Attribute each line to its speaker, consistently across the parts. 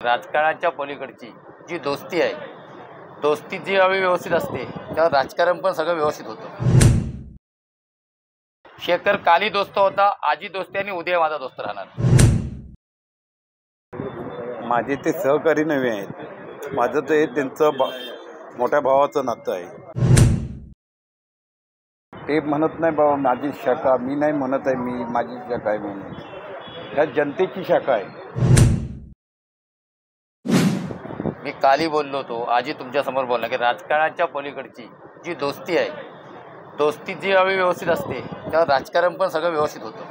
Speaker 1: राजकारणाच्या पलीकडची जी दोस्ती आहे, दोस्ती जी हवी व्यवस्थित असते तेव्हा राजकारण पण सगळं व्यवस्थित होतं. शेखर काली दोस्त होता, आजी दोस्ती आणि उद्या माझा दोस्त राहणार.
Speaker 2: माझे ते सहकारी नवे आहेत. माझं ते त्यांचं मोठ्या भावाचं नातं आहे. ते म्हणत नाही बाबा माझी शाखा, मी नाही म्हणत आहे मी माझी शाखा आहे म्हणून. ह्या जनतेची शाखा आहे.
Speaker 1: मी काली बोललो होतो, आजी तुमच्यासमोर बोलला की राजकारणाच्या पलीकडची जी दोस्ती आहे, दोस्ती जी हवी व्यवस्थित असते तेव्हा राजकारण पण सगळं व्यवस्थित होतं.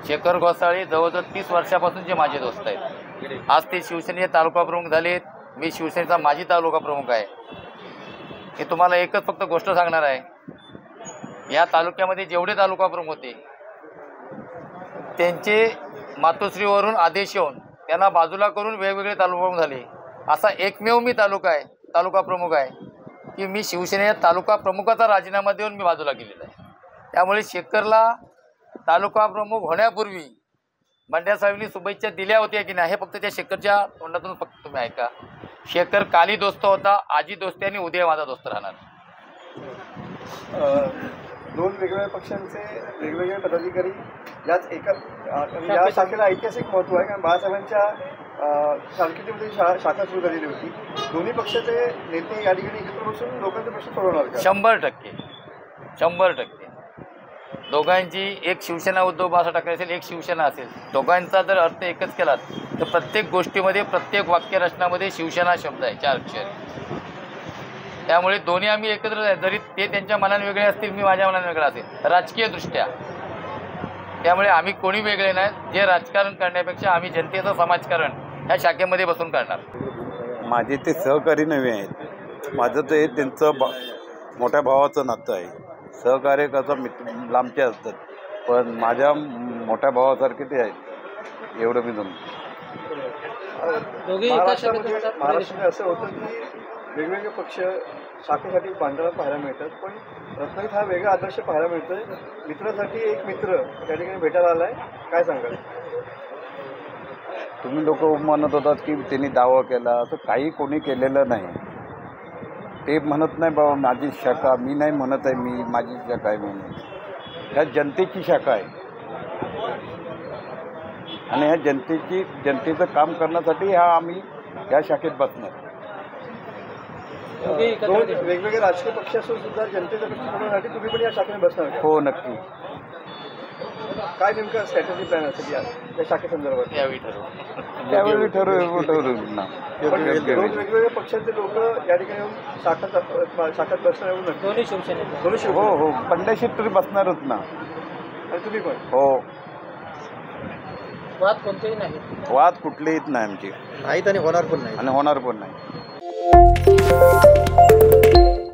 Speaker 1: शेखर घोसाळे जवळजवळ 30 वर्षापासून जे माझे दोस्त आहेत. आज ते शिवसेनेचे तालुका प्रमुख झालेत. मी शिवसेनेचा माजी तालुका प्रमुख आहे. हे तुम्हाला एकच फक्त गोष्ट सांगणार आहे, या तालुक्यामध्ये जेवढे तालुका प्रमुख होते त्यांचे मातोश्रीवरून आदेश येऊन त्यांना बाजूला करून वेगवेगळे तालुका प्रमुख झाले. असा एकमेव मी तालुका प्रमुख आहे की मी शिवसेनेच्या तालुका प्रमुखाचा राजीनामा देऊन मी बाजूला केलेला आहे. त्यामुळे शेखरला तालुका प्रमुख होण्यापूर्वी बंड्या साहेबांनी शुभेच्छा दिल्या होत्या की नाही हे फक्त त्या शेखरच्या तोंडातून फक्त तुम्ही ऐका. शेखर काली दोस्त होता, आजी दोस्ती आणि उद्या माझा दोस्त राहणार.
Speaker 3: दोन वेगवेगळ्या पक्षांचे वेगवेगळे पदाधिकारी याच एका या शाखेला ऐतिहासिक महत्त्व आहे. कारण बाळासाहेबांच्या कारकिर्दीमध्ये शाखा सुरू झालेली होती. दोन्ही पक्षाचे नेते या ठिकाणी एकत्र बसून लोकांचे प्रश्न सोडवणार का?
Speaker 1: 100% दोघांची एक शिवसेना उद्धव बाळासाहेब ठाकरे असेल, एक शिवसेना असेल. दोघांचा जर अर्थ एकच केलात तर प्रत्येक गोष्टीमध्ये प्रत्येक वाक्यरचनामध्ये शिवसेना शब्द आहे, 4 अक्षर. त्यामुळे दोन्ही आम्ही एकत्र आहे. जरी ते त्यांच्या मनाने वेगळे असतील, मी माझ्या मनाने वेगळा असेल राजकीय दृष्ट्या. त्यामुळे आम्ही कोणी वेगळे नाही. जे राजकारण करण्यापेक्षा आम्ही जनतेचं समाजकारण ह्या शाखेमध्ये बसून करणार.
Speaker 2: माझे ते सहकारी नवे आहेत. माझं ते त्यांचं मोठ्या भावाचं नातं आहे. सहकार्य कसं लांबचे असतात, पण माझ्या मोठ्या भावासारखे ते आहेत, एवढं मी जमतो.
Speaker 3: महाराष्ट्रामध्ये असं होतं की वेगवेगळे पक्ष शाखेसाठी भांडणात पाहायला मिळतात, पण रत्नागिरीत हा वेगळा आदर्श पाहायला मिळतोय. मित्रासाठी एक मित्र त्या ठिकाणी भेटायला आलाय, काय सांगाल?
Speaker 2: तुम्ही लोक म्हणत होतात की त्यांनी दावा केला, असं काही कोणी केलेलं नाही. ते म्हणत नाही बाबा माझी शाखा, मी नाही म्हणत आहे मी माझी शाखा आहे म्हणून. ह्या जनतेची शाखा आहे आणि ह्या जनतेचं काम करण्यासाठी आम्ही ह्या शाखेत बसणार.
Speaker 3: दोन वेगवेगळे राजकीय पक्ष असून सुद्धा जनतेचा प्रश्न सोडवण्यासाठी तुम्ही पण या शाखेने बसणार?
Speaker 2: हो, नक्की.
Speaker 3: काय नेमकं स्ट्रॅटेजी प्लॅन असेल या शाखेसंदर्भात?
Speaker 2: त्यावेळी ठरवू ना.
Speaker 3: दोन वेगवेगळ्या पक्षाचे लोक या ठिकाणी येऊन शाखात बसणार येऊन दोन्ही शिवसेना?
Speaker 2: हो, पंड्याशी तरी बसणारच ना.
Speaker 3: आणि तुम्ही पण?
Speaker 2: हो.
Speaker 3: वाद कोणतेही नाही?
Speaker 2: वाद कुठलेही नाही आमचे,
Speaker 3: नाहीत आणि होणार पण नाही.
Speaker 2: होणार पण नाही.